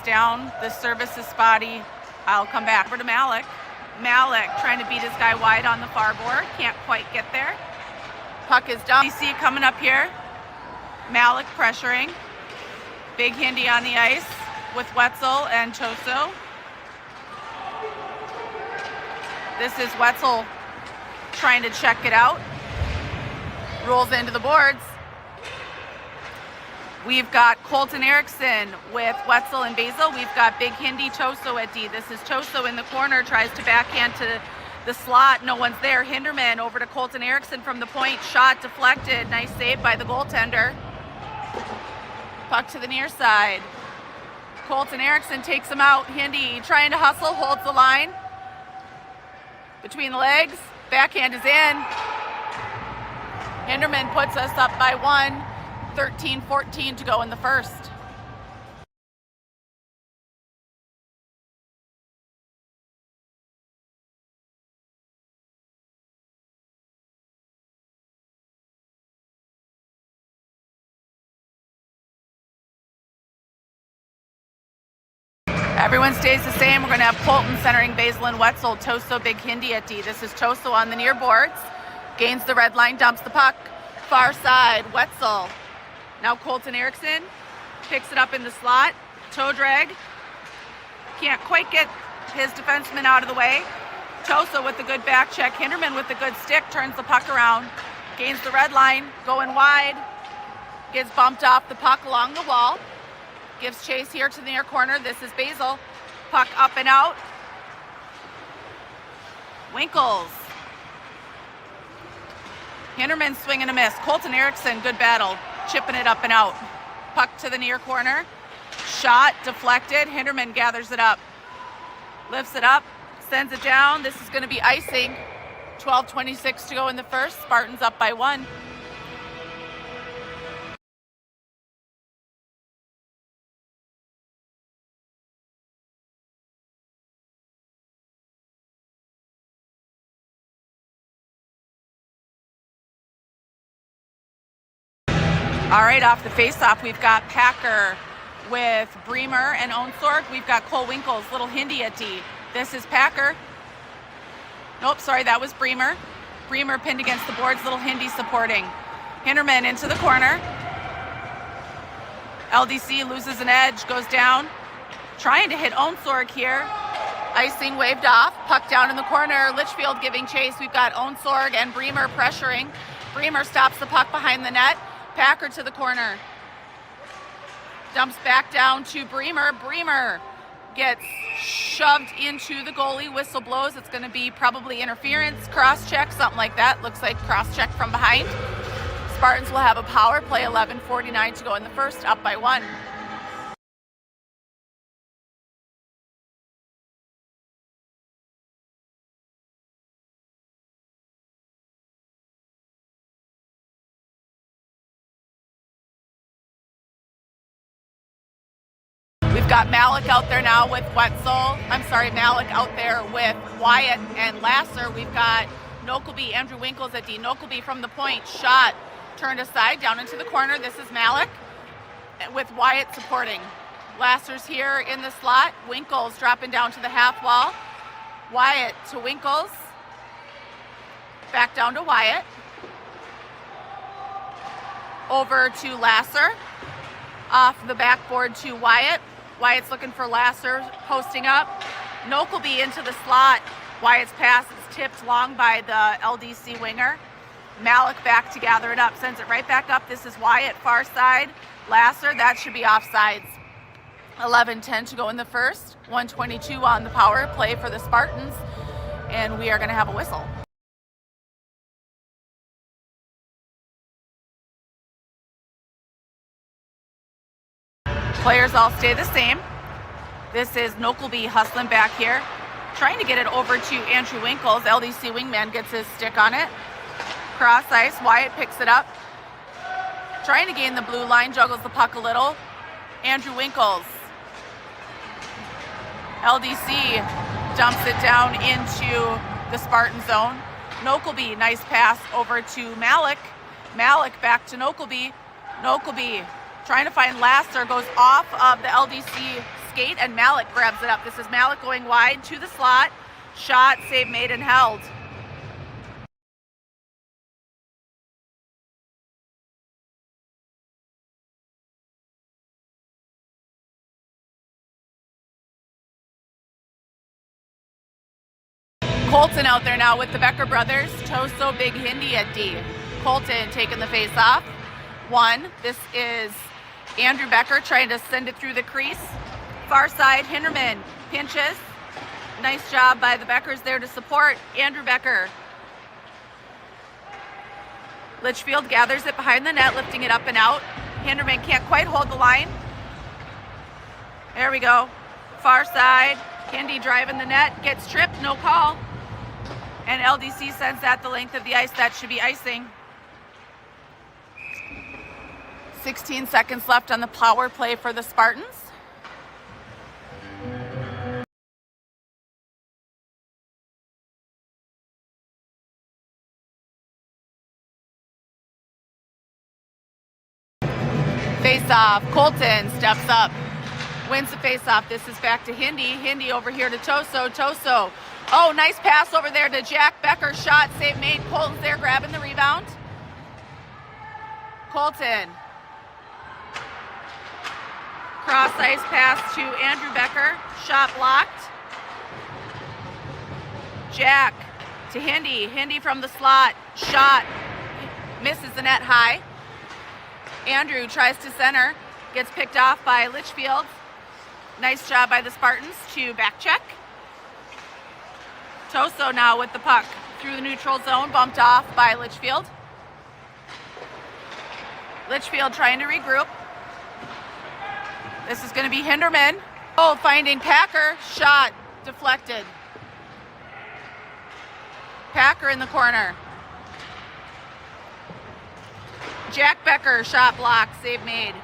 down. The service is spotty. I'll come back over to Malik. Malik trying to beat his guy wide on the far board. Can't quite get there. Puck is down. LDC coming up here. Malik pressuring. Big Hindi on the ice with Wetzel and Toso. This is Wetzel trying to check it out. Rolls into the boards. We've got Colton Erickson with Wetzel and Basil. We've got Big Hindi Toso at D. This is Toso in the corner, tries to backhand to the slot. No one's there. Hinderman over to Colton Erickson from the point. Shot deflected. Nice save by the goaltender. Puck to the near side. Colton Erickson takes him out. Hindi trying to hustle, holds the line. Between the legs. Backhand is in. Hinderman puts us up by 1. 13-14 to go in the first. Everyone stays the same. We're going to have Colton centering Basil and Wetzel. Toso, Big Hindi at D. This is Toso on the near boards. Gains the red line, dumps the puck. Far side, Wetzel. Now Colton Erickson picks it up in the slot. Toe drag. Can't quite get his defenseman out of the way. Toso with the good back check. Hinderman with the good stick. Turns the puck around. Gains the red line. Going wide. Gets bumped off the puck along the wall. Gives chase here to the near corner. This is Basil. Puck up and out. Winkles. Hinderman swing and a miss. Colton Erickson, good battle. Chipping it up and out. Puck to the near corner. Shot deflected. Hinderman gathers it up. Lifts it up. Sends it down. This is going to be icing. 12:26 to go in the first. Spartans up by 1. All right, off the face-off, we've got Packer with Bremer and Onsorg. We've got Cole Winkles, little Hindi at D. This is Packer. Nope, sorry, that was Bremer. Bremer pinned against the boards, little Hindi supporting. Hinderman into the corner. LDC loses an edge, goes down. Trying to hit Onsorg here. Icing waved off, puck down in the corner. Litchfield giving chase. We've got Onsorg and Bremer pressuring. Bremer stops the puck behind the net. Packer to the corner. Dumps back down to Bremer. Bremer gets shoved into the goalie. Whistle blows. It's going to be probably interference, cross-check, something like that. Looks like cross-check from behind. Spartans will have a power play. 11:49 to go in the first, up by 1. We've got Malik out there now with Wetzel. Malik out there with Wyatt and Lasser. We've got Nokelby, Andrew Winkles at D. Nokelby from the point. Shot turned aside down into the corner. This is Malik with Wyatt supporting. Lasser's here in the slot. Winkles dropping down to the half wall. Wyatt to Winkles. Back down to Wyatt. Over to Lasser. Off the backboard to Wyatt. Wyatt's looking for Lasser, posting up. Nokelby into the slot. Wyatt's pass is tipped long by the LDC winger. Malik back to gather it up, sends it right back up. This is Wyatt, far side. Lasser, that should be offsides. 11:10 to go in the first. 1:22 on the power play for the Spartans. And we are going to have a whistle. Players all stay the same. This is Nokelby hustling back here. Trying to get it over to Andrew Winkles. LDC wingman gets his stick on it. Cross ice, Wyatt picks it up. Trying to gain the blue line, juggles the puck a little. Andrew Winkles. LDC dumps it down into the Spartan zone. Nokelby, nice pass over to Malik. Malik back to Nokelby. Nokelby trying to find Lasser, goes off of the LDC skate, and Malik grabs it up. This is Malik going wide to the slot. Shot, save made, and held. Colton out there now with the Becker brothers. Toso Big Hindi at D. Colton taking the face off. One. This is Andrew Becker trying to send it through the crease. Far side, Hinderman pinches. Nice job by the Beckers there to support Andrew Becker. Litchfield gathers it behind the net, lifting it up and out. Hinderman can't quite hold the line. There we go. Far side, Hindi driving the net, gets tripped, no call. And LDC sends that the length of the ice. That should be icing. 16 seconds left on the power play for the Spartans. Face off. Colton steps up, wins the face off. This is back to Hindi. Hindi over here to Toso. Toso. Oh, nice pass over there to Jack Becker. Shot, save made. Colton's there grabbing the rebound. Colton. Cross ice pass to Andrew Becker. Shot blocked. Jack to Hindi. Hindi from the slot. Shot. Misses the net high. Andrew tries to center. Gets picked off by Litchfield. Nice job by the Spartans to back check. Toso now with the puck through the neutral zone, bumped off by Litchfield. Litchfield trying to regroup. This is going to be Hinderman. Oh, finding Packer. Shot deflected. Packer in the corner. Jack Becker, shot blocked, save made.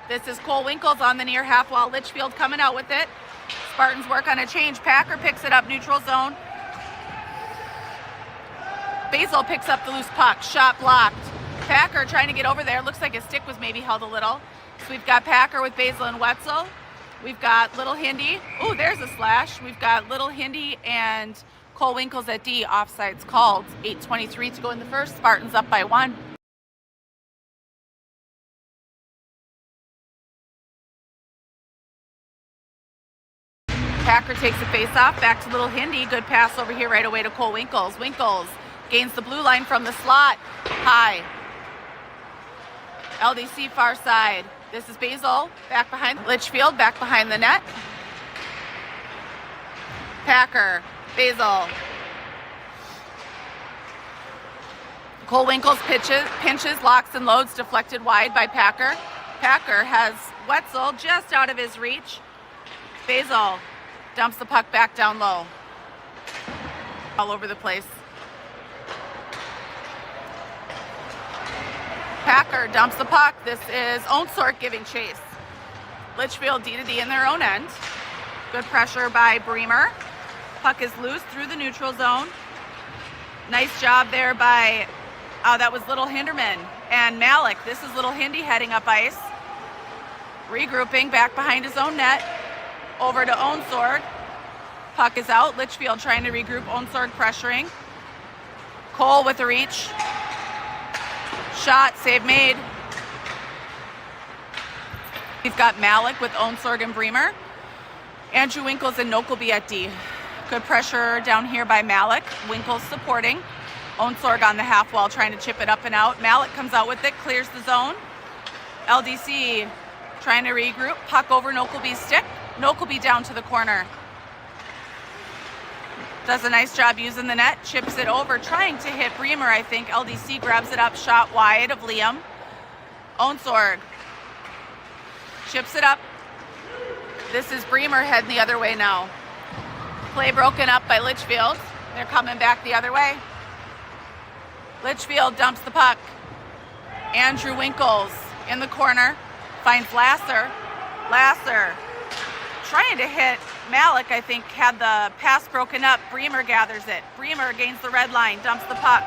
This is Cole Winkles on the near half wall. Litchfield coming out with it. Spartans work on a change. Packer picks it up, neutral zone. Basil picks up the loose puck. Shot blocked. Packer trying to get over there. Looks like his stick was maybe held a little. So we've got Packer with Basil and Wetzel. We've got Little Hindi. Oh, there's a slash. We've got Little Hindi and Cole Winkles at D. Offsides called. 8:23 to go in the first. Spartans up by 1. Packer takes the face-off, back to Little Hindi. Good pass over here right away to Cole Winkles. Winkles gains the blue line from the slot. High. LDC far side. This is Basil, back behind Litchfield, back behind the net. Packer, Basil. Cole Winkles pinches, locks and loads, deflected wide by Packer. Packer has Wetzel just out of his reach. Basil dumps the puck back down low. All over the place. Packer dumps the puck. This is Onsort giving chase. Litchfield D to D in their own end. Good pressure by Bremer. Puck is loose through the neutral zone. Nice job there by, that was Little Hinderman and Malik. This is Little Hindi heading up ice. Regrouping back behind his own net. Over to Onsord. Puck is out. Litchfield trying to regroup. Onsord pressuring. Cole with the reach. Shot, save made. We've got Malik with Onsord and Bremer. Andrew Winkles and Nokelby at D. Good pressure down here by Malik. Winkles supporting. Onsord on the half wall trying to chip it up and out. Malik comes out with it, clears the zone. LDC trying to regroup. Puck over Nokelby's stick. Nokelby down to the corner. Does a nice job using the net. Chips it over, trying to hit Bremer, I think. LDC grabs it up, shot wide of Liam. Onsord chips it up. This is Bremer heading the other way now. Play broken up by Litchfield. They're coming back the other way. Litchfield dumps the puck. Andrew Winkles in the corner. Finds Lasser. Lasser trying to hit Malik, I think, had the pass broken up. Bremer gathers it. Bremer gains the red line, dumps the puck.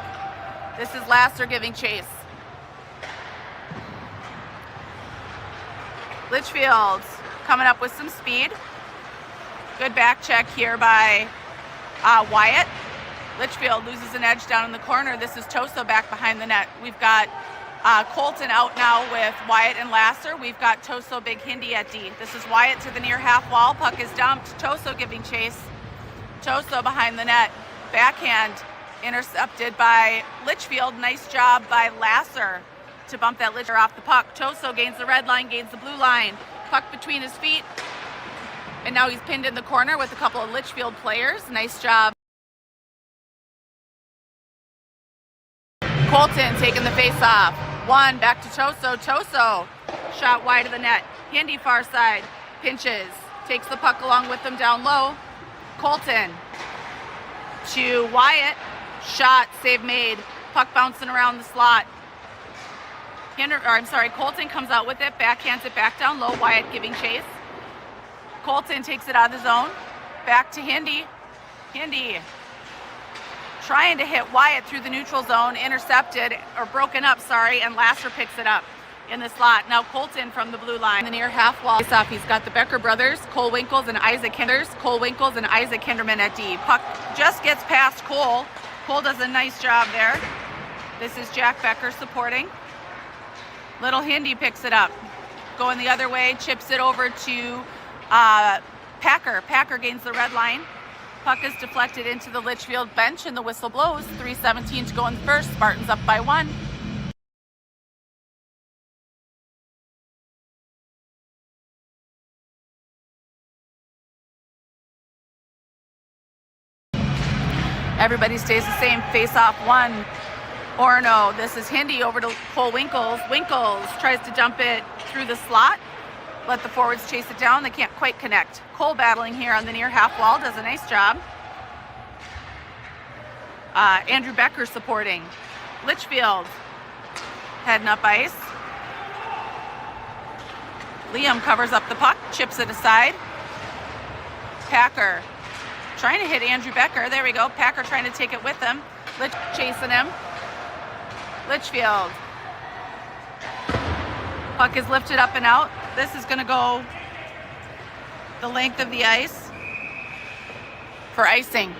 This is Lasser giving chase. Litchfield coming up with some speed. Good back check here by Wyatt. Litchfield loses an edge down in the corner. This is Toso back behind the net. We've got Colton out now with Wyatt and Lasser. We've got Toso Big Hindi at D. This is Wyatt to the near half wall. Puck is dumped. Toso giving chase. Toso behind the net. Backhand intercepted by Litchfield. Nice job by Lasser to bump that Litcher off the puck. Toso gains the red line, gains the blue line. Puck between his feet. And now he's pinned in the corner with a couple of Litchfield players. Nice job. Colton taking the face off. One, back to Toso. Toso, shot wide of the net. Hindi far side, pinches, takes the puck along with them down low. Colton to Wyatt, shot, save made. Puck bouncing around the slot. Colton comes out with it, backhands it back down low. Wyatt giving chase. Colton takes it out of the zone. Back to Hindi. Hindi trying to hit Wyatt through the neutral zone, intercepted, or broken up, and Lasser picks it up in the slot. Now Colton from the blue line, the near half wall. He's got the Becker brothers, Cole Winkles and Isaac Hinders. Cole Winkles and Isaac Hinderman at D. Puck just gets past Cole. Cole does a nice job there. This is Jack Becker supporting. Little Hindi picks it up. Going the other way, chips it over to Packer. Packer gains the red line. Puck is deflected into the Litchfield bench and the whistle blows. 3:17 to go in the first. Spartans up by 1. Everybody stays the same. Face off 1. Orno. This is Hindi over to Cole Winkles. Winkles tries to dump it through the slot. Let the forwards chase it down. They can't quite connect. Cole battling here on the near half wall. Does a nice job. Andrew Becker supporting. Litchfield heading up ice. Liam covers up the puck. Chips it aside. Packer trying to hit Andrew Becker. There we go. Packer trying to take it with him. Chasing him. Litchfield. Puck is lifted up and out. This is going to go the length of the ice for icing.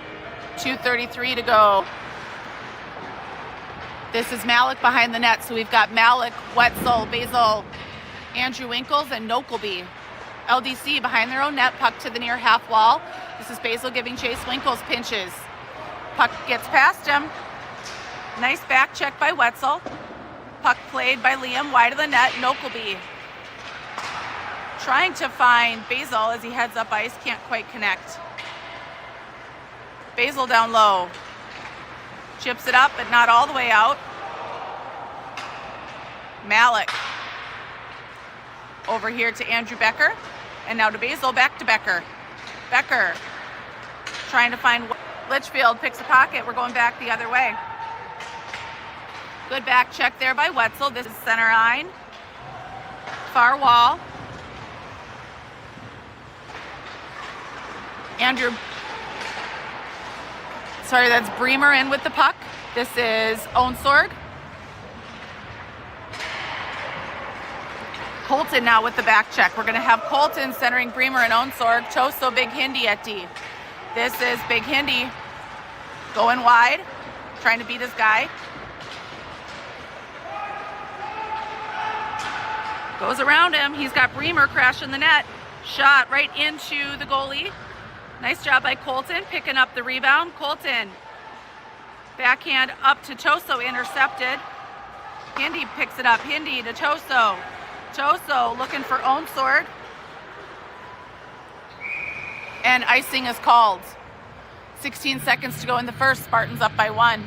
2:33 to go. This is Malik behind the net. So we've got Malik, Wetzel, Basil, Andrew Winkles, and Nokelby. LDC behind their own net. Puck to the near half wall. This is Basil giving chase. Winkles pinches. Puck gets past him. Nice back check by Wetzel. Puck played by Liam wide of the net. Nokelby trying to find Basil as he heads up ice. Can't quite connect. Basil down low. Chips it up, but not all the way out. Malik over here to Andrew Becker. And now to Basil, back to Becker. Becker trying to find Litchfield, picks a pocket. We're going back the other way. Good back check there by Wetzel. This is center line. Far wall. That's Bremer in with the puck. This is Onsorg. Colton now with the back check. We're going to have Colton centering Bremer and Onsorg. Toso Big Hindi at D. This is Big Hindi going wide, trying to beat his guy. Goes around him. He's got Bremer crashing the net. Shot right into the goalie. Nice job by Colton picking up the rebound. Colton backhand up to Toso, intercepted. Hindi picks it up. Hindi to Toso. Toso looking for Onsorg. And icing is called. 16 seconds to go in the first. Spartans up by 1.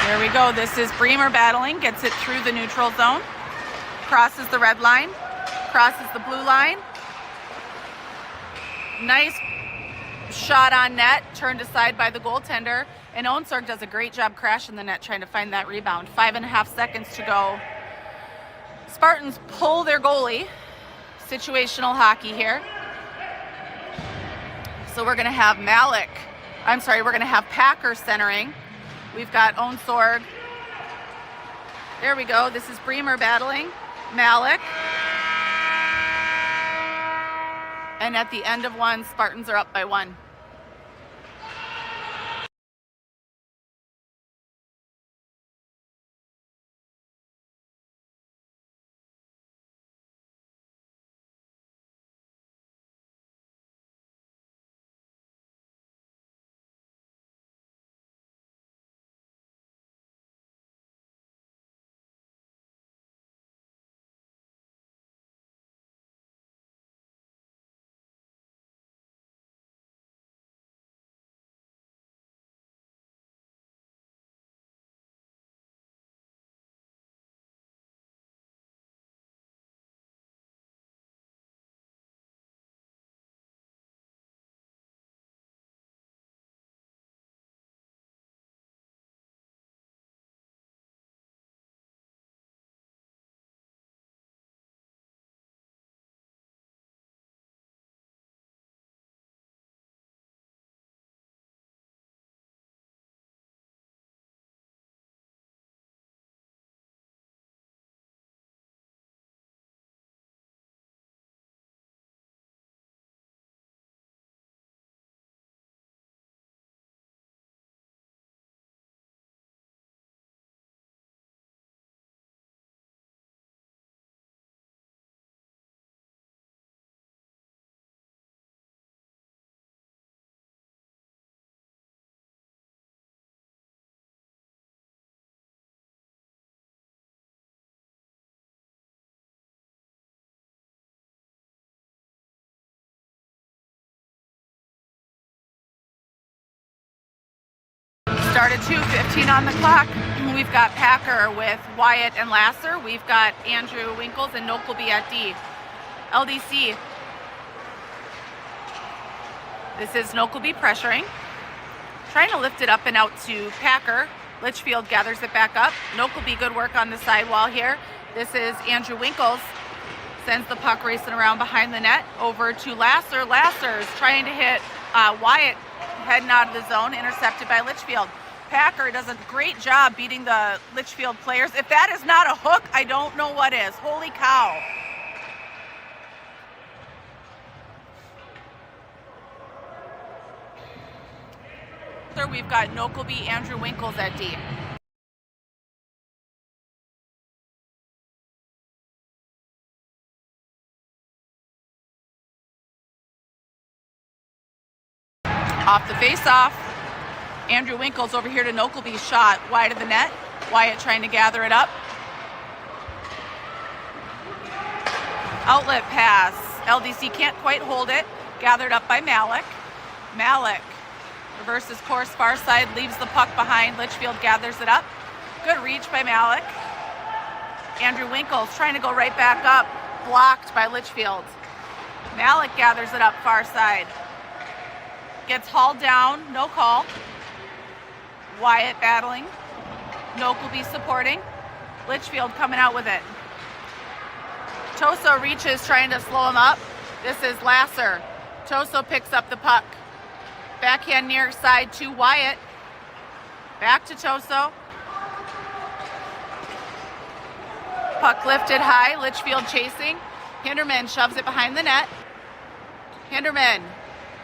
There we go. This is Bremer battling, gets it through the neutral zone, crosses the red line, crosses the blue line. Nice shot on net, turned aside by the goaltender, and Onsorg does a great job crashing the net, trying to find that rebound. 5.5 seconds to go. Spartans pull their goalie. Situational hockey here. So we're going to have we're going to have Packer centering. We've got Onsorg. There we go. This is Bremer battling Malik. And at the end of one, Spartans are up by 1. Started 2:15 on the clock. We've got Packer with Wyatt and Lasser. We've got Andrew Winkles and Nokelby at D. LDC. This is Nokelby pressuring. Trying to lift it up and out to Packer. Litchfield gathers it back up. Nokelby, good work on the sidewall here. This is Andrew Winkles. Sends the puck racing around behind the net. Over to Lasser. Lasser's trying to hit Wyatt heading out of the zone. Intercepted by Litchfield. Packer does a great job beating the Litchfield players. If that is not a hook, I don't know what is. Holy cow. We've got Nokelby, Andrew Winkles at D. Off the face-off. Andrew Winkles over here to Nokelby's shot wide of the net. Wyatt trying to gather it up. Outlet pass. LDC can't quite hold it. Gathered up by Malik. Malik reverses course far side, leaves the puck behind. Litchfield gathers it up. Good reach by Malik. Andrew Winkles trying to go right back up. Blocked by Litchfield. Malik gathers it up far side. Gets hauled down, no call. Wyatt battling. Nokelby supporting. Litchfield coming out with it. Toso reaches, trying to slow him up. This is Lasser. Toso picks up the puck. Backhand near side to Wyatt. Back to Toso. Puck lifted high. Litchfield chasing. Hinderman shoves it behind the net. Hinderman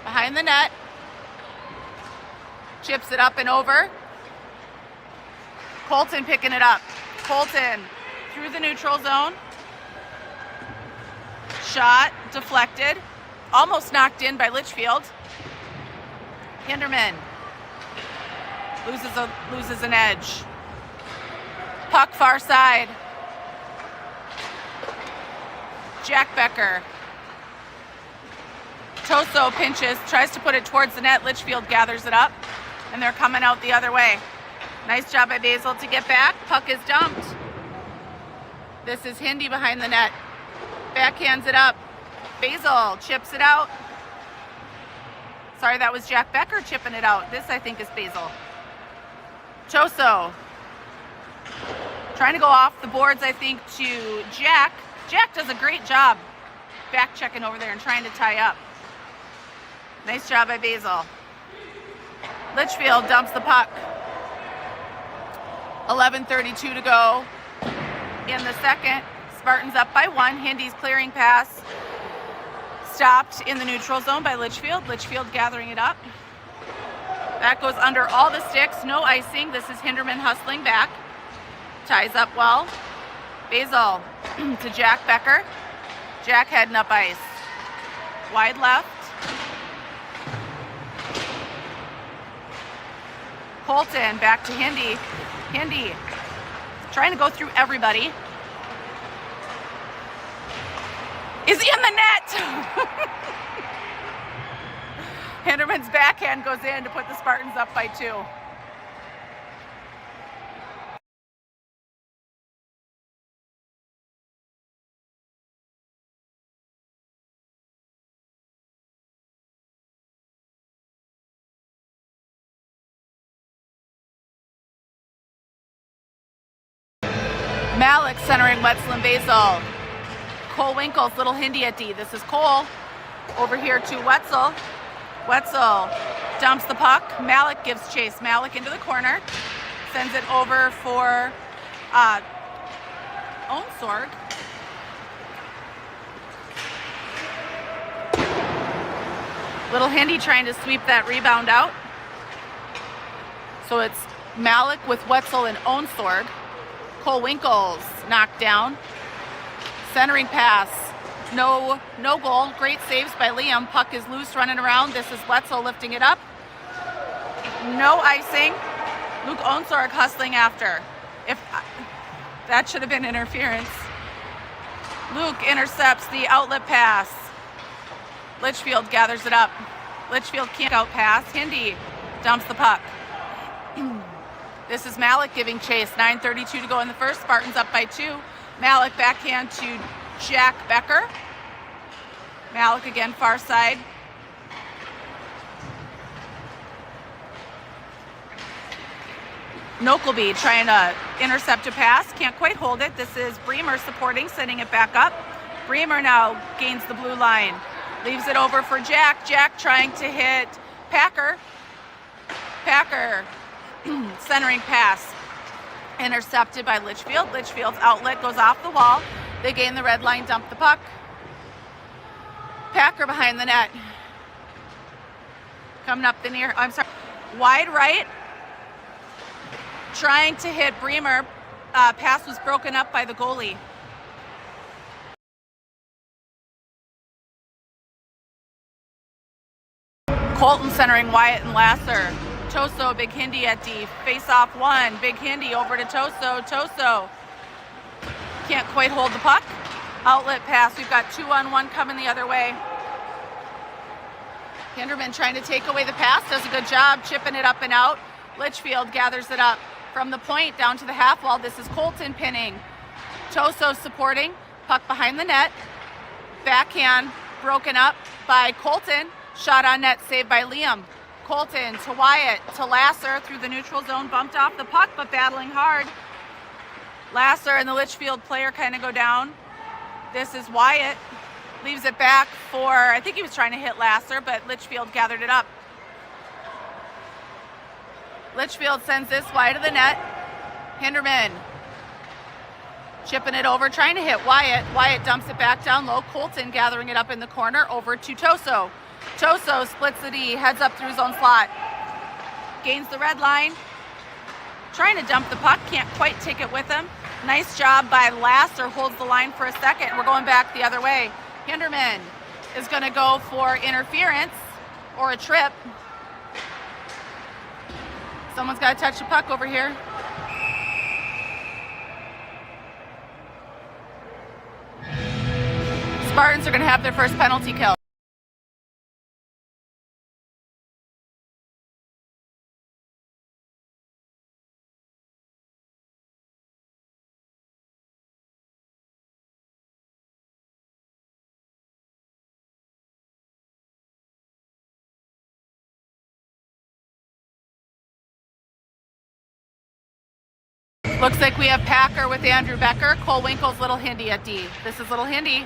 behind the net. Chips it up and over. Colton picking it up. Colton through the neutral zone. Shot deflected. Almost knocked in by Litchfield. Hinderman loses an edge. Puck far side. Jack Becker. Toso pinches, tries to put it towards the net. Litchfield gathers it up, and they're coming out the other way. Nice job by Basil to get back. Puck is dumped. This is Hindy behind the net. Backhands it up. Basil chips it out. Sorry, that was Jack Becker chipping it out. This, I think, is Basil. Toso Trying to go off the boards, I think, to Jack. Jack does a great job back checking over there and trying to tie up. Nice job by Basil. Litchfield dumps the puck. 11:32 to go in the second. Spartans up by 1. Hindy's clearing pass stopped in the neutral zone by Litchfield. Litchfield gathering it up. That goes under all the sticks. No icing. This is Hinderman hustling back. Ties up well. Basil to Jack Becker. Jack heading up ice. Wide left. Colton back to Hindy. Hindy trying to go through everybody. Is in the net. Hinderman's backhand goes in to put the Spartans up by 2. Malik centering Wetzel and Basil. Cole Winkles, little Hindy at D. This is Cole. Over here to Wetzel. Wetzel dumps the puck. Malik gives chase. Malik into the corner. Sends it over for Onsorg. Little Hindy trying to sweep that rebound out. So it's Malik with Wetzel and Onsorg. Cole Winkles knocked down. Centering pass. No goal. Great saves by Liam. Puck is loose running around. This is Wetzel lifting it up. No icing. Luke Onsorg hustling after. That should have been interference. Luke intercepts the outlet pass. Litchfield gathers it up. Litchfield can't out pass. Hindy dumps the puck. This is Malik giving chase. 9:32 to go in the first. Spartans up by 2. Malik backhand to Jack Becker. Malik again far side. Nokelby trying to intercept a pass. Can't quite hold it. This is Bremer supporting, sending it back up. Bremer now gains the blue line. Leaves it over for Jack. Jack trying to hit Packer. Packer centering pass. Intercepted by Litchfield. Litchfield's outlet goes off the wall. They gain the red line, dump the puck. Packer behind the net. Coming up the near, wide right. Trying to hit Bremer. Pass was broken up by the goalie. Colton centering Wyatt and Lasser. Toso, big Hindy at D. Face off 1. Big Hindy over to Toso. Toso can't quite hold the puck. Outlet pass. We've got 2-on-1 coming the other way. Hinderman trying to take away the pass. Does a good job chipping it up and out. Litchfield gathers it up from the point down to the half wall. This is Colton pinning. Toso supporting. Puck behind the net. Backhand broken up by Colton. Shot on net saved by Liam. Colton to Wyatt to Lasser through the neutral zone. Bumped off the puck but battling hard. Lasser and the Litchfield player kind of go down. This is Wyatt. Leaves it back for, I think he was trying to hit Lasser, but Litchfield gathered it up. Litchfield sends this wide of the net. Hinderman chipping it over, trying to hit Wyatt. Wyatt dumps it back down low. Colton gathering it up in the corner over to Toso. Toso splits the D, heads up through his own slot. Gains the red line. Trying to dump the puck, can't quite take it with him. Nice job by Lasser, holds the line for a second. We're going back the other way. Hinderman is going to go for interference or a trip. Someone's got to touch the puck over here. Spartans are going to have their first penalty kill. Looks like we have Packer with Andrew Becker. Cole Winkles, Little Hindi at D. This is Little Hindi.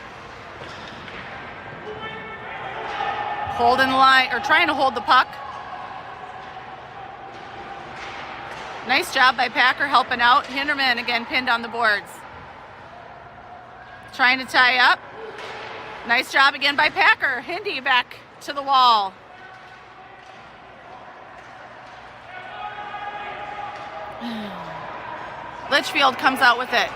Holding the line, or trying to hold the puck. Nice job by Packer helping out. Hinderman again pinned on the boards. Trying to tie up. Nice job again by Packer. Hindi back to the wall. Litchfield comes out with it.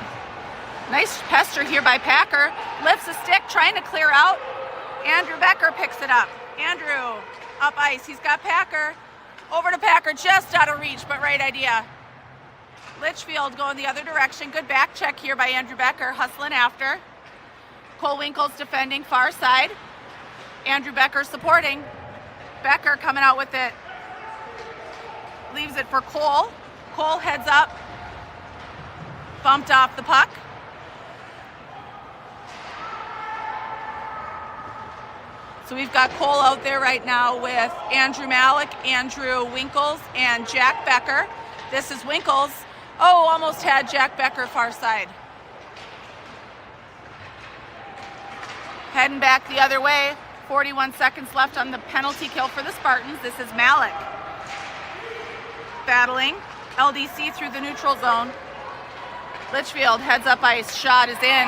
Nice pester here by Packer. Lifts a stick, trying to clear out. Andrew Becker picks it up. Andrew up ice. He's got Packer. Over to Packer, just out of reach, but right idea. Litchfield going the other direction. Good back check here by Andrew Becker, hustling after. Cole Winkles defending far side. Andrew Becker supporting. Becker coming out with it. Leaves it for Cole. Cole heads up. Bumped off the puck. So we've got Cole out there right now with Andrew Malik, Andrew Winkles, and Jack Becker. This is Winkles. Oh, almost had Jack Becker far side. Heading back the other way. 41 seconds left on the penalty kill for the Spartans. This is Malik. Battling. LDC through the neutral zone. Litchfield heads up ice. Shot is in.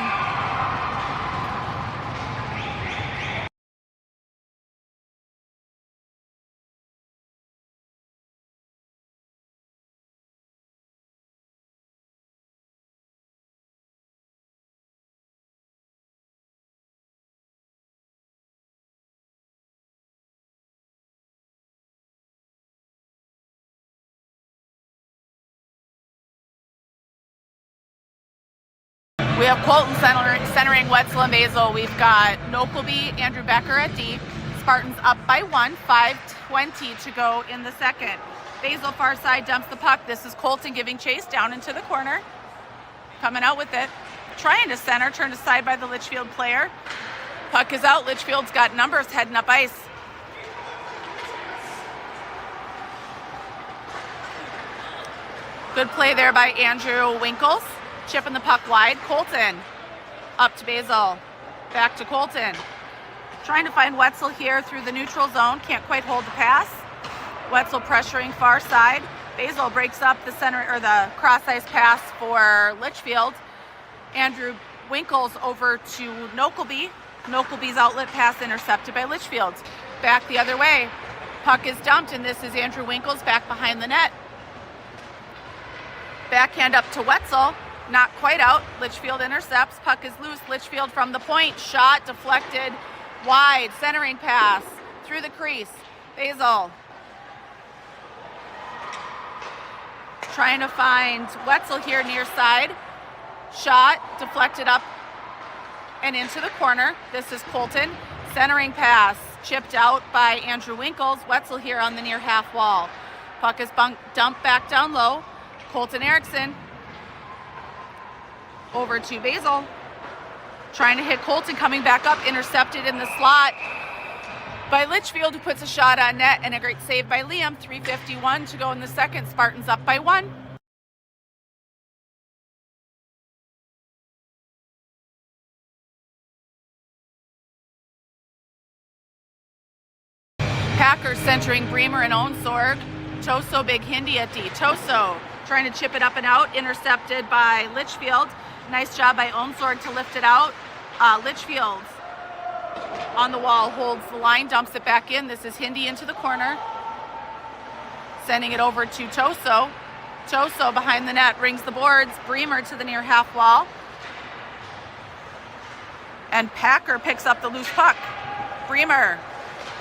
We have Colton centering Wetzel and Basil. We've got Nokelby, Andrew Becker at D. Spartans up by 1, 5:20 to go in the second. Basil far side dumps the puck. This is Colton giving chase down into the corner. Coming out with it. Trying to center, turned aside by the Litchfield player. Puck is out. Litchfield's got numbers heading up ice. Good play there by Andrew Winkles. Chipping the puck wide. Colton up to Basil. Back to Colton. Trying to find Wetzel here through the neutral zone. Can't quite hold the pass. Wetzel pressuring far side. Basil breaks up the center or the cross ice pass for Litchfield. Andrew Winkles over to Nokelby. Nokelby's outlet pass intercepted by Litchfield. Back the other way. Puck is dumped, and this is Andrew Winkles back behind the net. Backhand up to Wetzel. Not quite out. Litchfield intercepts. Puck is loose. Litchfield from the point. Shot deflected wide. Centering pass through the crease. Basil trying to find Wetzel here near side. Shot deflected up and into the corner. This is Colton. Centering pass chipped out by Andrew Winkles. Wetzel here on the near half wall. Puck is dumped back down low. Colton Erickson over to Basil. Trying to hit Colton, coming back up, intercepted in the slot by Litchfield, who puts a shot on net, and a great save by Liam. 3:51 to go in the second. Spartans up by 1. Packers centering Bremer and Onsorg. Toso Big Hindi at D. Toso trying to chip it up and out, intercepted by Litchfield. Nice job by Onsorg to lift it out. Litchfield on the wall, holds the line, dumps it back in. This is Hindi into the corner. Sending it over to Toso. Toso behind the net, rings the boards. Bremer to the near half wall. And Packer picks up the loose puck. Bremer,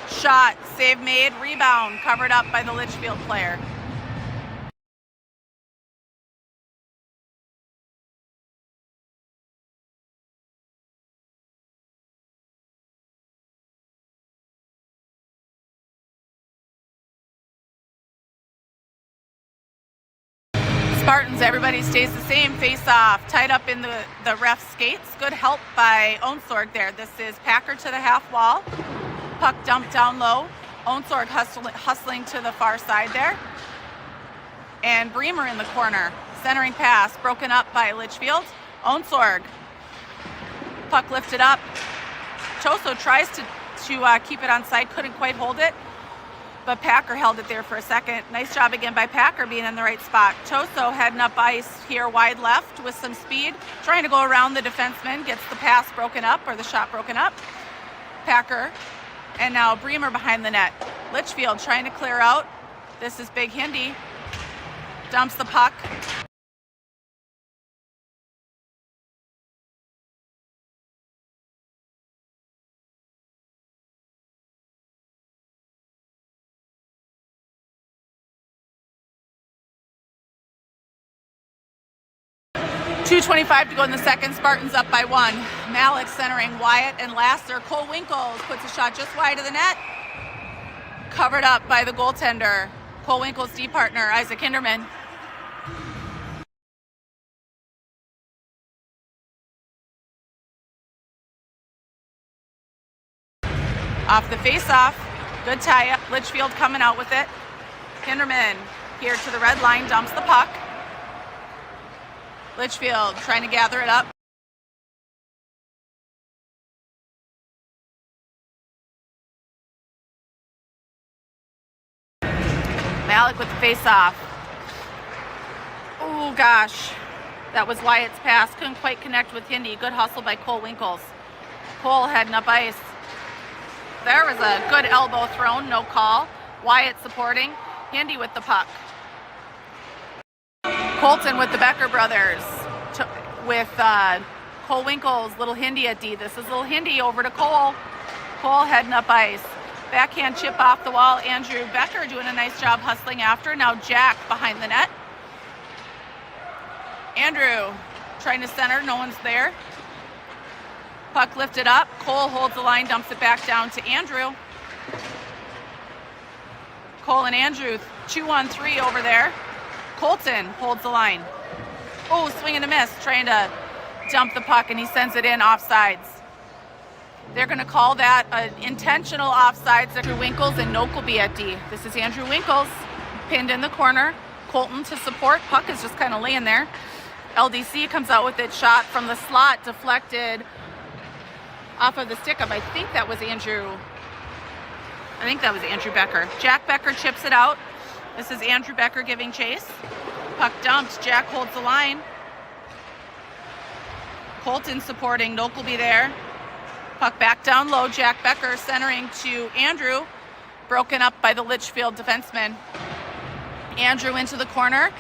shot, save made, rebound, covered up by the Litchfield player. Spartans, everybody stays the same. Face off, tied up in the ref's skates. Good help by Onsorg there. This is Packer to the half wall. Puck dumped down low. Onsorg hustling to the far side there. And Bremer in the corner. Centering pass broken up by Litchfield. Onsorg. Puck lifted up. Toso tries to keep it onside, couldn't quite hold it, but Packer held it there for a second. Nice job again by Packer being in the right spot. Toso heading up ice here wide left with some speed, trying to go around the defenseman, gets the pass broken up or the shot broken up. Packer, and now Bremer behind the net. Litchfield trying to clear out. This is Big Hindi. Dumps the puck. .225 to go in the second. Spartans up by 1. Malik centering Wyatt and Laster. Cole Winkles puts a shot just wide of the net. Covered up by the goaltender. Cole Winkles' D partner, Isaac Hinderman. Off the face-off. Good tie-up. Litchfield coming out with it. Hinderman here to the red line, dumps the puck. Litchfield trying to gather it up. Malik with the face-off. Oh gosh, that was Wyatt's pass. Couldn't quite connect with Hindi. Good hustle by Cole Winkles. Cole heading up ice. There was a good elbow thrown, no call. Wyatt supporting. Hindi with the puck. Colton with the Becker brothers with Cole Winkles, little Hindi at D. This is little Hindi over to Cole. Cole heading up ice. Backhand chip off the wall. Andrew Becker doing a nice job hustling after. Now Jack behind the net. Andrew trying to center, no one's there. Puck lifted up. Cole holds the line, dumps it back down to Andrew. Cole and Andrew 2-on-3 over there. Colton holds the line. Oh, swing and a miss, trying to dump the puck, and he sends it in offsides. They're going to call that an intentional offsides. Andrew Winkles and Nokelby at D. This is Andrew Winkles pinned in the corner. Colton to support. Puck is just kind of laying there. LDC comes out with it, shot from the slot, deflected off of the stick-up. I think that was Andrew Becker. Jack Becker chips it out. This is Andrew Becker giving chase. Puck dumped. Jack holds the line. Colton supporting. Nokelby there. Puck back down low. Jack Becker centering to Andrew. Broken up by the Litchfield defenseman. Andrew into the corner.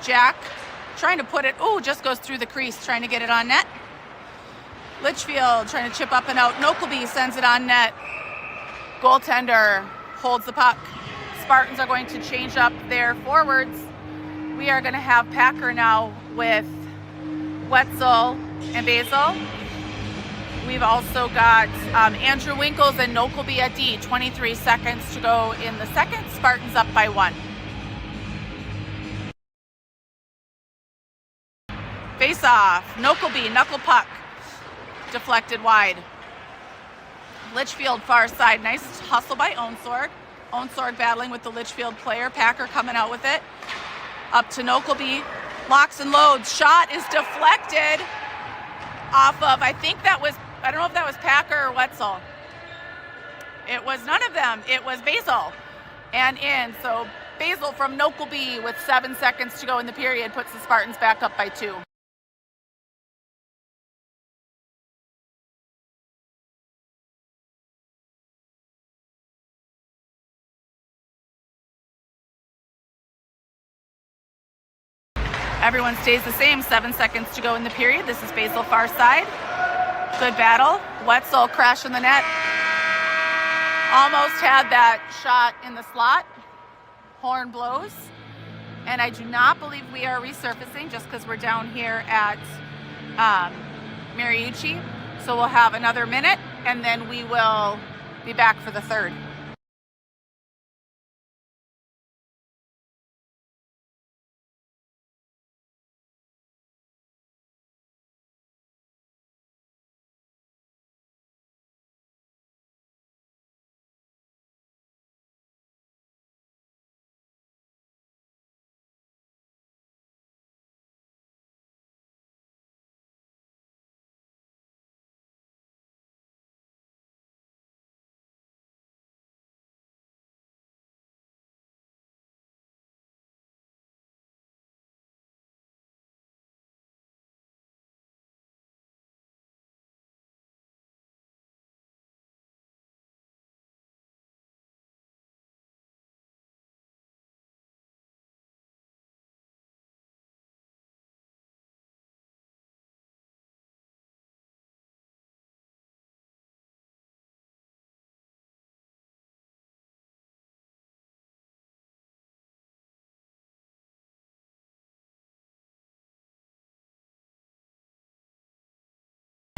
Jack trying to put it. Oh, just goes through the crease, trying to get it on net. Litchfield trying to chip up and out. Nokelby sends it on net. Goaltender holds the puck. Spartans are going to change up their forwards. We are going to have Packer now with Wetzel and Basil. We've also got Andrew Winkles and Nokelby at D. 23 seconds to go in the second. Spartans up by 1. Face off. Nokelby, knuckle puck. Deflected wide. Litchfield far side. Nice hustle by Onsorg. Onsorg battling with the Litchfield player. Packer coming out with it. Up to Nokelby. Locks and loads. Shot is deflected off of, I don't know if that was Packer or Wetzel. It was none of them. It was Basil. And in. So Basil from Nokelby with 7 seconds to go in the period puts the Spartans back up by 2. Everyone stays the same. 7 seconds to go in the period. This is Basil far side. Good battle. Wetzel crashing the net. Almost had that shot in the slot. Horn blows. And I do not believe we are resurfacing just because we're down here at Mariucci. So we'll have another minute and then we will be back for the third.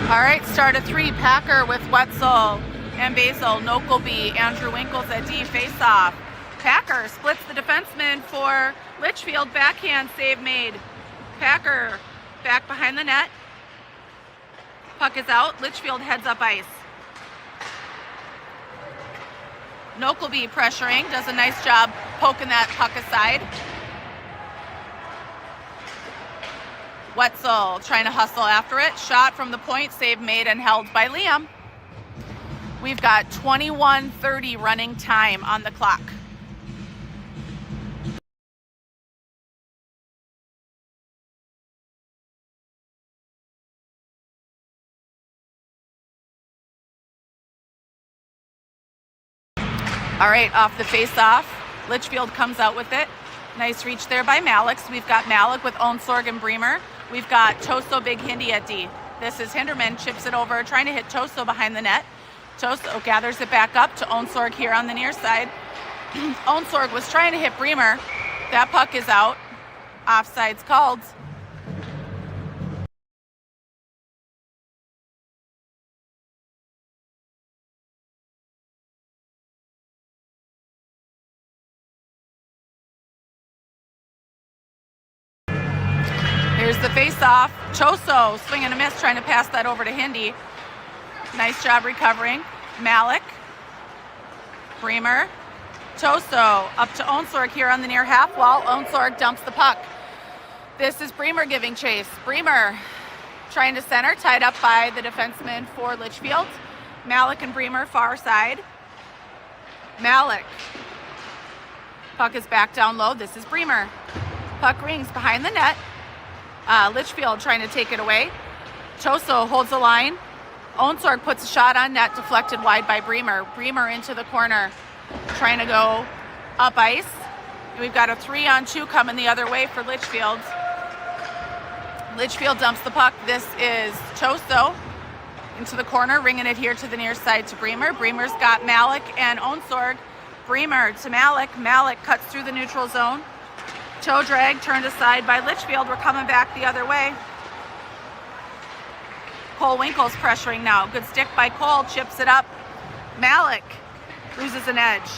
All right, start of 3, Packer with Wetzel and Basil. Nokelby, Andrew Winkles at D, face off. Packer splits the defenseman for Litchfield, backhand save made. Packer back behind the net. Puck is out, Litchfield heads up ice. Nokelby pressuring, does a nice job poking that puck aside. Wetzel trying to hustle after it. Shot from the point, save made and held by Liam. We've got 21:30 running time on the clock. All right, off the face-off, Litchfield comes out with it. Nice reach there by Malik. So we've got Malik with Onsorg and Bremer. We've got Toso Big Hindi at D. This is Hinderman, chips it over, trying to hit Toso behind the net. Toso gathers it back up to Onsorg here on the near side. Onsorg was trying to hit Bremer. That puck is out. Offside's called. Here's the face-off. Toso swing and a miss, trying to pass that over to Hindi. Nice job recovering. Malik, Bremer, Toso up to Onsorg here on the near half wall. Onsorg dumps the puck. This is Bremer giving chase. Bremer trying to center, tied up by the defenseman for Litchfield. Malik and Bremer far side. Malik. Puck is back down low. This is Bremer. Puck rings behind the net. Litchfield trying to take it away. Toso holds the line. Onsorg puts a shot on net, deflected wide by Bremer. Bremer into the corner, trying to go up ice. And we've got a 3-on-2 coming the other way for Litchfield. Litchfield dumps the puck. This is Toso into the corner, ringing it here to the near side to Bremer. Bremer's got Malik and Onsorg. Bremer to Malik. Malik cuts through the neutral zone. Toe drag turned aside by Litchfield. We're coming back the other way. Cole Winkles pressuring now. Good stick by Cole, chips it up. Malik loses an edge.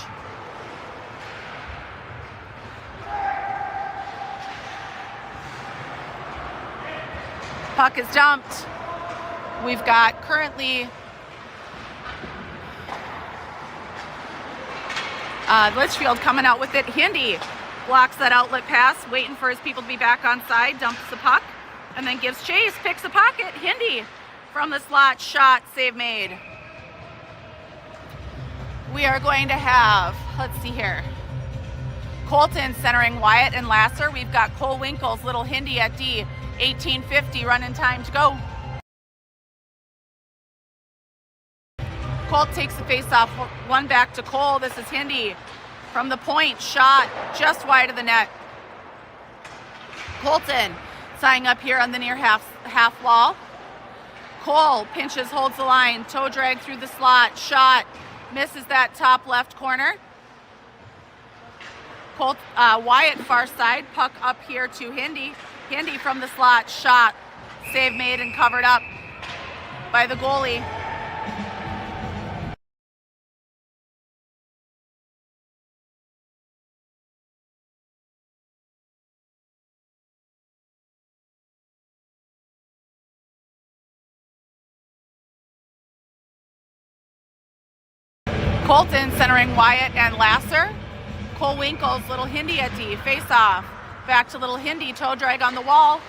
Puck is dumped. We've got currently Litchfield coming out with it. Hindi blocks that outlet pass, waiting for his people to be back on side, dumps the puck, and then gives chase, picks a pocket. Hindi from the slot, shot, save made. We are going to have, let's see here, Colton centering Wyatt and Lasser. We've got Cole Winkles, little Hindi at D, 18:50 running time to go. Colt takes the face-off, one back to Cole. This is Hindi from the point, shot just wide of the net. Colton tying up here on the near half wall. Cole pinches, holds the line, toe drag through the slot, shot, misses that top left corner. Colt, Wyatt far side, puck up here to Hindi. Hindi from the slot, shot, save made and covered up by the goalie. Colton centering Wyatt and Lasser. Cole Winkles, little Hindi at D, face off. Back to little Hindi, toe drag on the wall.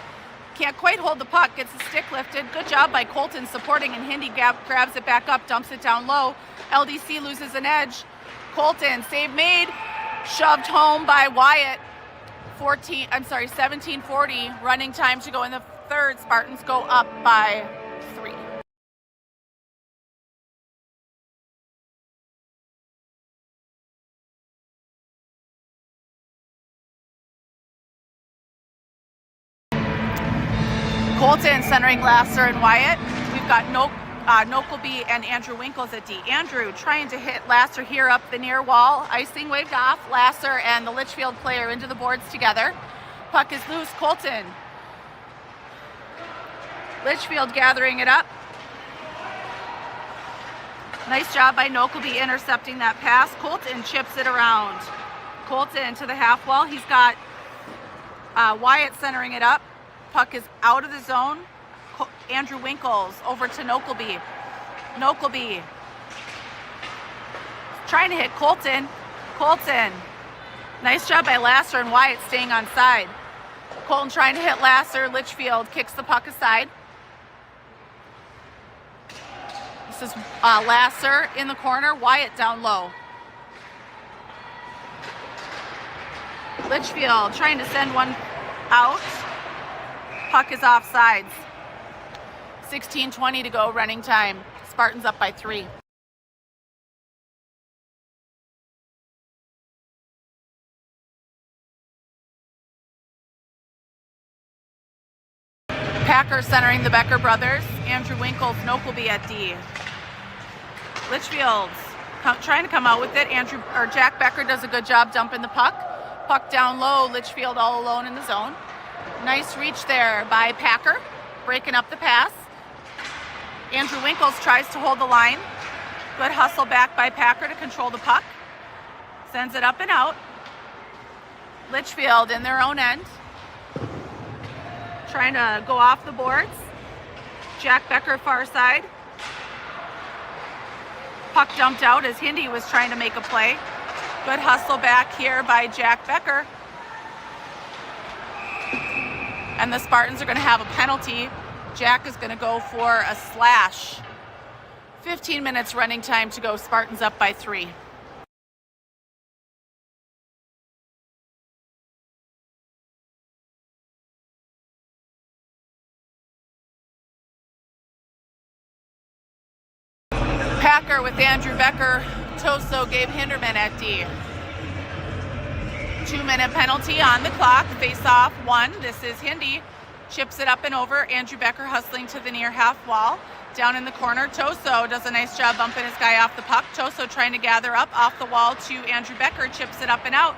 Can't quite hold the puck, gets the stick lifted. Good job by Colton supporting, and Hindi grabs it back up, dumps it down low. LDC loses an edge. Colton, save made, shoved home by Wyatt. 17:40 running time to go in the third. Spartans go up by 3. Colton centering Lasser and Wyatt. We've got Nokelby and Andrew Winkles at D. Andrew trying to hit Lasser here up the near wall. Icing waved off. Lasser and the Litchfield player into the boards together. Puck is loose. Colton. Litchfield gathering it up. Nice job by Nokleby intercepting that pass. Colton chips it around. Colton to the half wall. He's got Wyatt centering it up. Puck is out of the zone. Andrew Winkles over to Nokleby. Nokleby trying to hit Colton. Colton. Nice job by Lasser and Wyatt staying on side. Colton trying to hit Lasser. Litchfield kicks the puck aside. This is Lasser in the corner. Wyatt down low. Litchfield trying to send one out. Puck is off sides. 16:20 to go, running time. Spartans up by 3. Packer centering the Becker brothers. Andrew Winkles, Nokleby at D. Litchfield's trying to come out with it. Jack Becker does a good job dumping the puck. Puck down low, Litchfield all alone in the zone. Nice reach there by Packer, breaking up the pass. Andrew Winkles tries to hold the line. Good hustle back by Packer to control the puck. Sends it up and out. Litchfield in their own end. Trying to go off the boards. Jack Becker far side. Puck dumped out as Hindi was trying to make a play. Good hustle back here by Jack Becker. And the Spartans are going to have a penalty. Jack is going to go for a slash. 15 minutes running time to go. Spartans up by 3. Packer with Andrew Becker. Toso gave Hinderman at D. 2-minute penalty on the clock. Face off 1. This is Hindi. Chips it up and over. Andrew Becker hustling to the near half wall. Down in the corner. Toso does a nice job bumping his guy off the puck. Toso trying to gather up off the wall to Andrew Becker. Chips it up and out.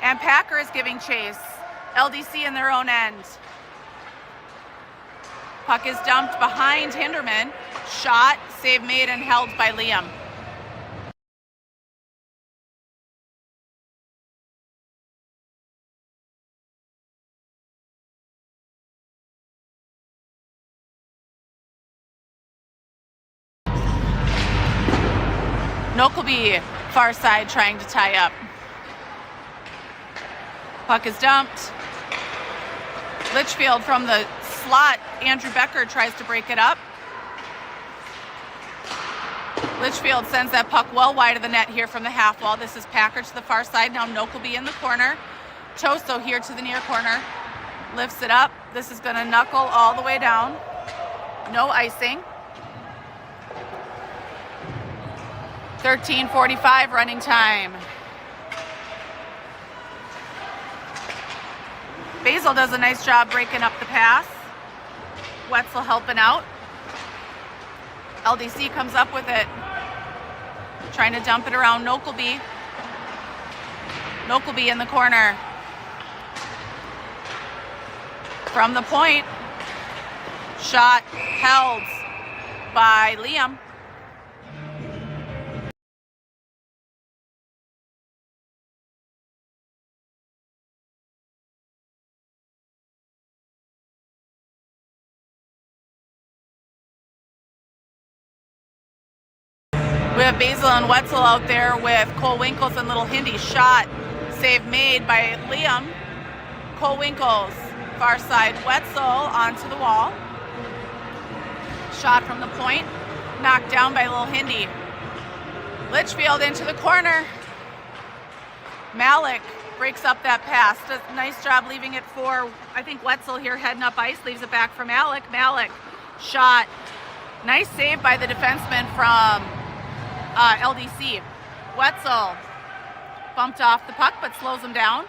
And Packer is giving chase. LDC in their own end. Puck is dumped behind Hinderman. Shot, save made, and held by Liam. Nokleby far side trying to tie up. Puck is dumped. Litchfield from the slot. Andrew Becker tries to break it up. Litchfield sends that puck well wide of the net here from the half wall. This is Packer to the far side. Now Nokleby in the corner. Toso here to the near corner. Lifts it up. This is going to knuckle all the way down. No icing. 13:45 running time. Basil does a nice job breaking up the pass. Wetzel helping out. LDC comes up with it. Trying to dump it around Nokleby. Nokleby in the corner. From the point. Shot held by Liam. We have Basil and Wetzel out there with Cole Winkles and Little Hindi. Shot, save made by Liam. Cole Winkles, far side. Wetzel onto the wall. Shot from the point, knocked down by Little Hindi. Litchfield into the corner. Malik breaks up that pass. Does a nice job leaving it for, I think, Wetzel here heading up ice. Leaves it back for Malik. Malik, shot. Nice save by the defenseman from LDC. Wetzel bumped off the puck but slows him down.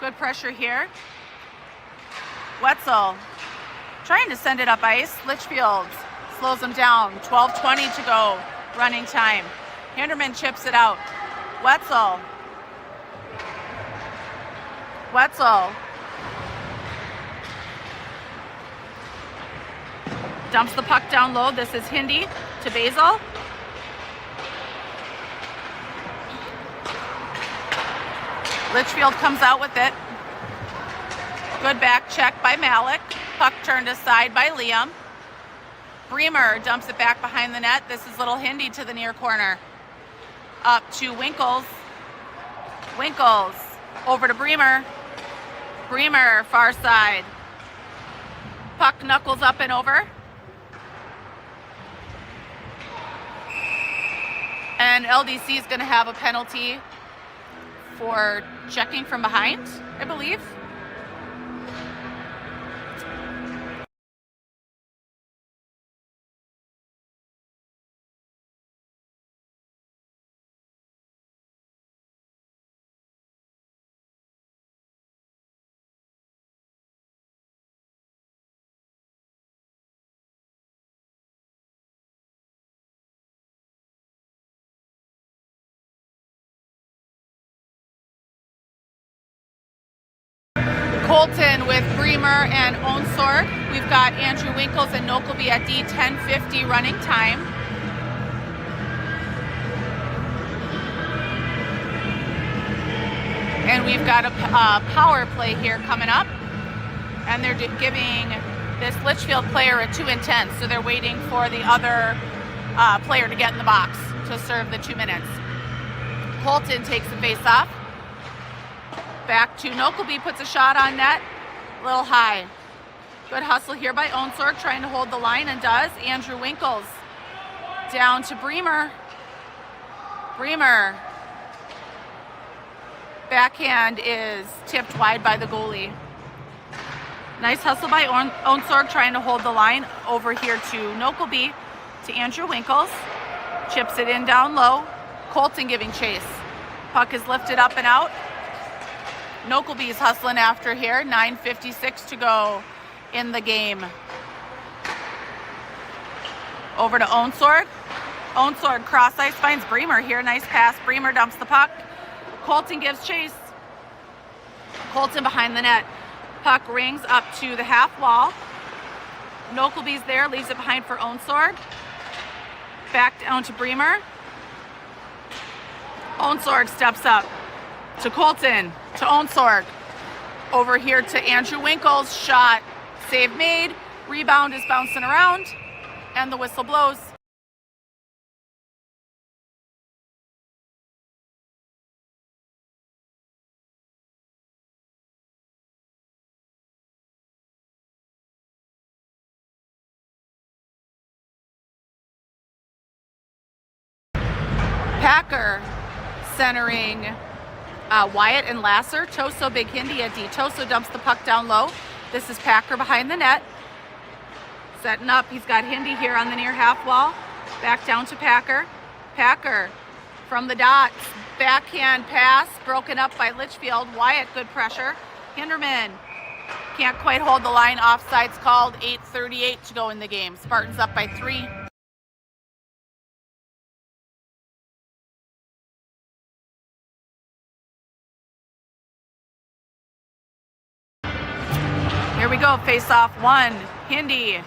Good pressure here. Wetzel trying to send it up ice. Litchfield slows him down. 12:20 to go, running time. Hinderman chips it out. Wetzel. Dumps the puck down low. This is Hindi to Basil. Litchfield comes out with it. Good back check by Malik. Puck turned aside by Liam. Bremer dumps it back behind the net. This is little Hindy to the near corner. Up to Winkles. Winkles over to Bremer. Bremer far side. Puck knuckles up and over. And LDC is going to have a penalty for checking from behind, I believe. Colton with Bremer and Onsor. We've got Andrew Winkles and Nokelby at D, 10:50 running time. And we've got a power play here coming up. And they're giving this Litchfield player a 2 and 10. So they're waiting for the other player to get in the box to serve the 2 minutes. Colton takes the face off. Back to Nokelby, puts a shot on net, a little high. Good hustle here by Onsorg, trying to hold the line, and does. Andrew Winkles down to Bremer. Bremer. Backhand is tipped wide by the goalie. Nice hustle by Onsorg, trying to hold the line over here to Nokelby, to Andrew Winkles. Chips it in down low. Colton giving chase. Puck is lifted up and out. Nokelby's hustling after here. 9:56 to go in the game. Over to Onsorg. Onsorg cross ice finds Bremer here. Nice pass. Bremer dumps the puck. Colton gives chase. Colton behind the net. Puck rings up to the half wall. Nokelby's there. Leaves it behind for Onsorg. Back down to Bremer. Onsorg steps up to Colton, to Onsorg. Over here to Andrew Winkles. Shot, save made. Rebound is bouncing around, and the whistle blows. Packer centering Wyatt and Lasser. Toso big Hindy at D. Toso dumps the puck down low. This is Packer behind the net. Setting up. He's got Hindy here on the near half wall. Back down to Packer. Packer from the dots. Backhand pass. Broken up by Litchfield. Wyatt, good pressure. Hinderman can't quite hold the line. Offside's called. 8:38 to go in the game. Spartans up by 3. Here we go, face off 1. Hindy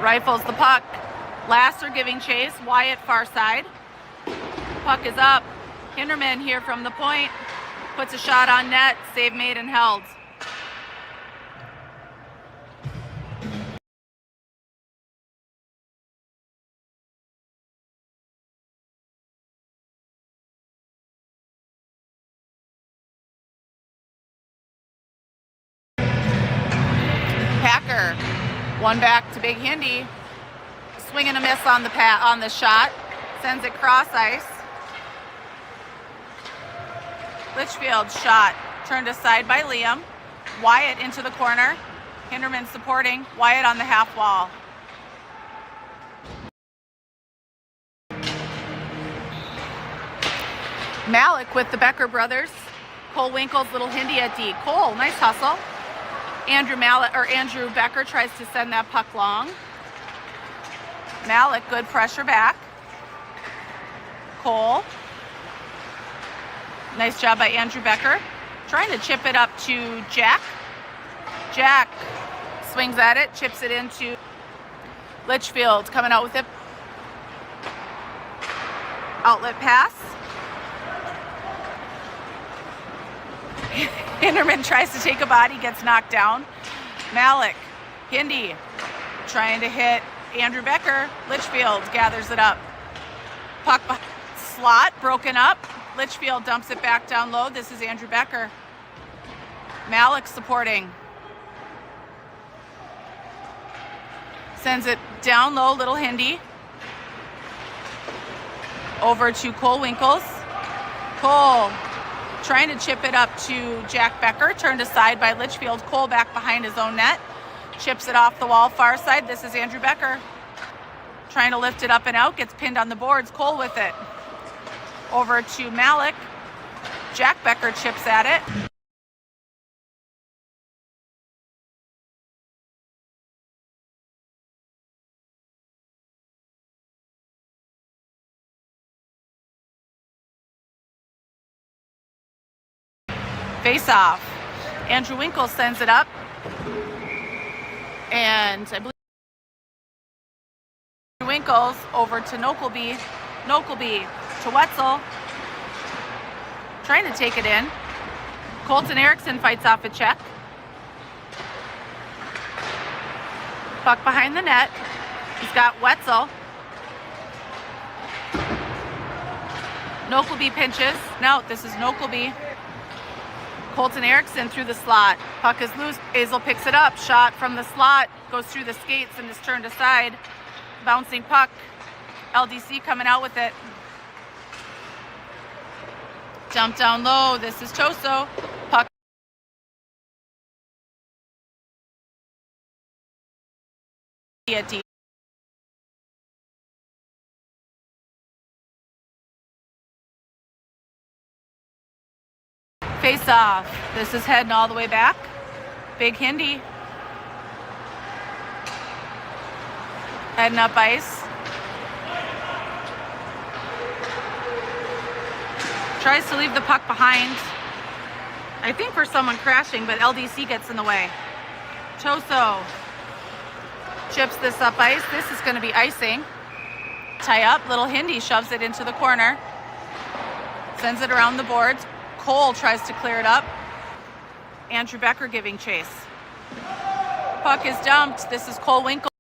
rifles the puck. Lasser giving chase. Wyatt far side. Puck is up. Hinderman here from the point. Puts a shot on net. Save made and held. Packer, one back to big Hindy. Swing and a miss on the shot. Sends it cross ice. Litchfield shot turned aside by Liam. Wyatt into the corner. Hinderman supporting. Wyatt on the half wall. Malik with the Becker brothers. Cole Winkles, little Hindy at D. Cole, nice hustle. Andrew Becker tries to send that puck long. Malik, good pressure back. Cole. Nice job by Andrew Becker. Trying to chip it up to Jack. Jack swings at it, chips it into Litchfield, coming out with it. Outlet pass. Hinderman tries to take a body, gets knocked down. Malik, Hindi, trying to hit Andrew Becker. Litchfield gathers it up. Puck slot, broken up. Litchfield dumps it back down low. This is Andrew Becker. Malik supporting. Sends it down low, little Hindi. Over to Cole Winkles. Cole trying to chip it up to Jack Becker. Turned aside by Litchfield. Cole back behind his own net. Chips it off the wall, far side. This is Andrew Becker. Trying to lift it up and out. Gets pinned on the boards. Cole with it. Over to Malik. Jack Becker chips at it. Face off. Andrew Winkle sends it up. And I believe Winkles over to Nokelby. Nokelby to Wetzel. Trying to take it in. Colton Erickson fights off a check. Puck behind the net. He's got Wetzel. Nokelby pinches. No, this is Nokelby. Colton Erickson through the slot. Puck is loose. Basil picks it up. Shot from the slot. Goes through the skates and is turned aside. Bouncing puck. LDC coming out with it. Jump down low. This is Toso. Puck. Face off. This is heading all the way back. Big Hindi. Heading up ice. Tries to leave the puck behind. I think for someone crashing, but LDC gets in the way. Toso chips this up ice. This is going to be icing. Tie up. Little Hindi shoves it into the corner. Sends it around the boards. Cole tries to clear it up. Andrew Becker giving chase. Puck is dumped. This is Cole Winkle.